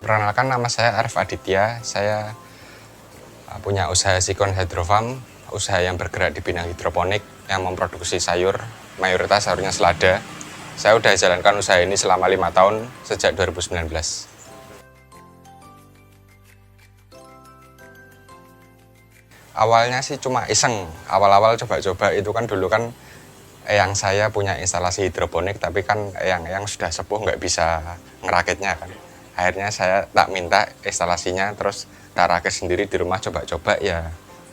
Perkenalkan, nama saya Arif Aditya. Saya punya usaha Sikon Hydrofarm, usaha yang bergerak di bidang hidroponik yang memproduksi sayur, mayoritas sayurnya selada. Saya udah jalankan usaha ini selama 5 tahun sejak 2019. Awalnya sih cuma iseng, awal-awal coba-coba itu kan dulu kan eyang saya punya instalasi hidroponik, tapi kan eyang sudah sepuh nggak bisa ngerakitnya kan. Akhirnya saya tak minta instalasinya, terus tak rakit sendiri di rumah coba-coba ya.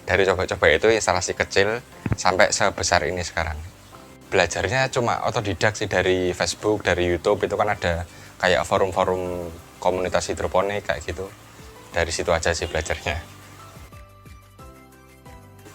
Dari coba-coba itu instalasi kecil sampai sebesar ini sekarang. Belajarnya cuma otodidak sih, dari Facebook, dari YouTube, itu kan ada kayak forum-forum komunitas hidroponik kayak gitu. Dari situ aja sih belajarnya.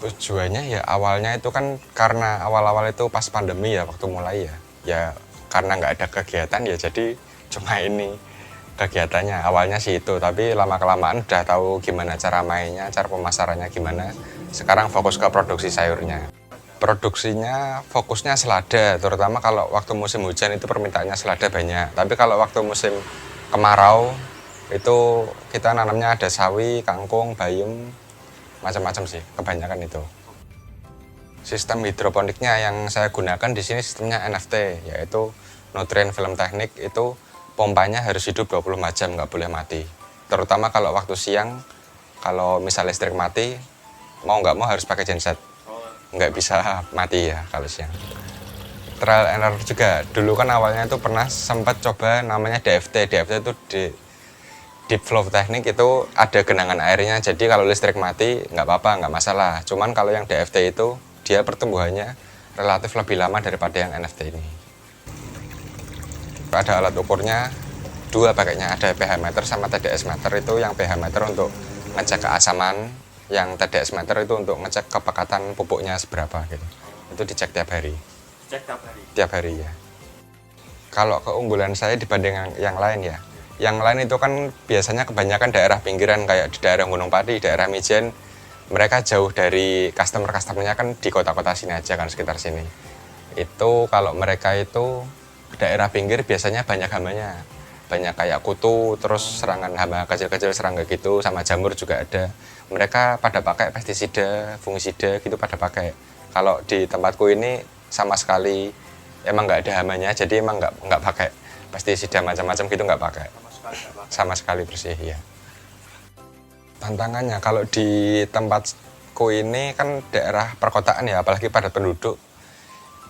Tujuannya ya awalnya itu kan karena awal-awal itu pas pandemi ya, waktu mulai ya karena nggak ada kegiatan ya, jadi cuma ini kegiatannya. Awalnya sih itu, tapi lama-kelamaan udah tahu gimana cara mainnya, cara pemasarannya gimana. Sekarang fokus ke produksi sayurnya. Produksinya fokusnya selada, terutama kalau waktu musim hujan itu permintaannya selada banyak. Tapi kalau waktu musim kemarau itu kita nanamnya ada sawi, kangkung, bayam, macam-macam sih, kebanyakan itu. Sistem hidroponiknya yang saya gunakan di sini sistemnya NFT, yaitu nutrien film teknik. Itu pompanya harus hidup 24 jam, nggak boleh mati. Terutama kalau waktu siang, kalau misal listrik mati, mau nggak mau harus pakai genset, nggak bisa mati ya kalau siang. Trial and error juga, dulu kan awalnya itu pernah sempat coba namanya DFT. DFT itu deep flow teknik, itu ada genangan airnya, jadi kalau listrik mati nggak apa-apa, nggak masalah. Cuman kalau yang DFT itu dia pertumbuhannya relatif lebih lama daripada yang NFT ini. Ada alat ukurnya dua pakainya, ada pH meter sama TDS meter. Itu yang pH meter untuk ngecek keasaman, yang TDS meter itu untuk ngecek kepekatan pupuknya seberapa gitu. Itu dicek tiap hari. Cek tiap hari? Tiap hari ya. Kalau keunggulan saya dibanding yang lain ya, yang lain itu kan biasanya kebanyakan daerah pinggiran, kayak di daerah Gunung Pati, daerah Mijen, mereka jauh dari customer-customernya kan di kota-kota sini aja kan, sekitar sini. Itu kalau mereka itu daerah pinggir biasanya banyak hambanya, banyak kayak kutu, terus serangan hama kecil-kecil, serangga gitu, sama jamur juga ada. Mereka pada pakai pestisida, fungisida gitu pada pakai. Kalau di tempatku ini sama sekali emang nggak ada hamanya, jadi emang nggak pakai pestisida macam-macam gitu, nggak pakai. Sama sekali bersih ya. Tantangannya kalau di tempatku ini kan daerah perkotaan ya, apalagi padat penduduk.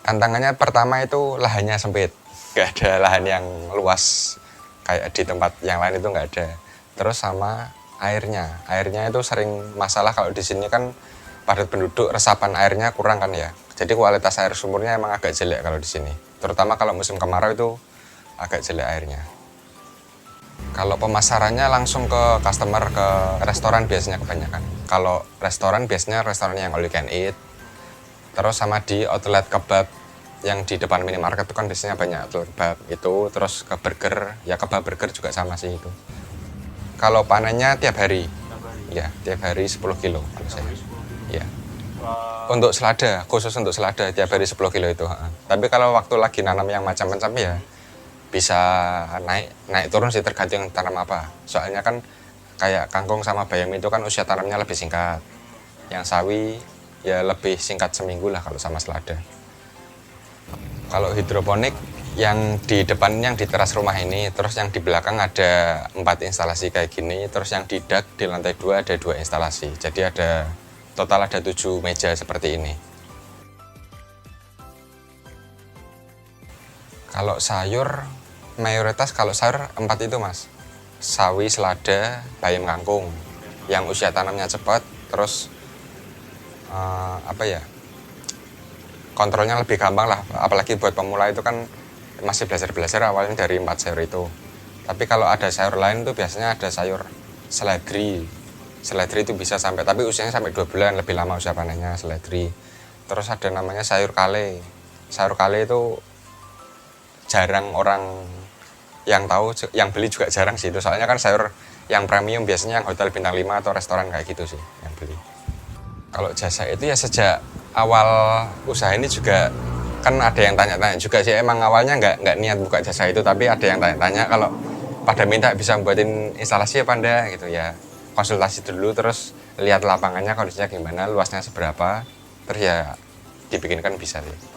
Tantangannya pertama itu lahannya sempit, nggak ada lahan yang luas kayak di tempat yang lain, itu nggak ada. Terus sama airnya itu sering masalah. Kalau di sini kan padat penduduk, resapan airnya kurang kan ya, jadi kualitas air sumurnya emang agak jelek kalau di sini. Terutama kalau musim kemarau itu agak jelek airnya. Kalau pemasarannya langsung ke customer, ke restoran biasanya kebanyakan. Kalau restoran biasanya restoran yang all you can eat. Terus sama di outlet kebab yang di depan minimarket itu kan biasanya banyak outlet kebab itu. Terus ke burger, ya kebab burger juga sama sih itu. Kalau panennya tiap hari. Ya, tiap hari 10 kilo kalau saya. Ya. Untuk selada, khusus untuk selada tiap hari 10 kilo itu. Tapi kalau waktu lagi nanam yang macam-macam ya bisa naik turun sih, tergantung tanam apa. Soalnya kan kayak kangkung sama bayam itu kan usia tanamnya lebih singkat. Yang sawi ya lebih singkat, seminggu lah kalau sama selada. Kalau hidroponik yang di depan, yang di teras rumah ini, terus yang di belakang ada 4 instalasi kayak gini, terus yang di dak di lantai 2 ada 2 instalasi. Jadi total ada 7 meja seperti ini. Kalau sayur, mayoritas kalau sayur 4 itu mas. Sawi, selada, bayam, kangkung. Yang usia tanamnya cepat, terus kontrolnya lebih gampang lah. Apalagi buat pemula itu kan masih belajar awalnya dari 4 sayur itu. Tapi kalau ada sayur lain tuh biasanya ada sayur seledri. Seledri itu bisa sampai, tapi usianya sampai 2 bulan, lebih lama usia panennya seledri. Terus ada namanya sayur kale. Sayur kale itu jarang orang yang tahu, yang beli juga jarang sih itu. Soalnya kan sayur yang premium biasanya yang hotel bintang 5 atau restoran kayak gitu sih yang beli. Kalau jasa itu ya sejak awal usaha ini juga kan ada yang tanya-tanya juga sih. Emang awalnya nggak niat buka jasa itu, tapi ada yang tanya-tanya kalau pada minta bisa buatin instalasi apa enggak gitu ya, konsultasi dulu terus lihat lapangannya kondisinya gimana, luasnya seberapa, terus ya dibikinkan bisa sih.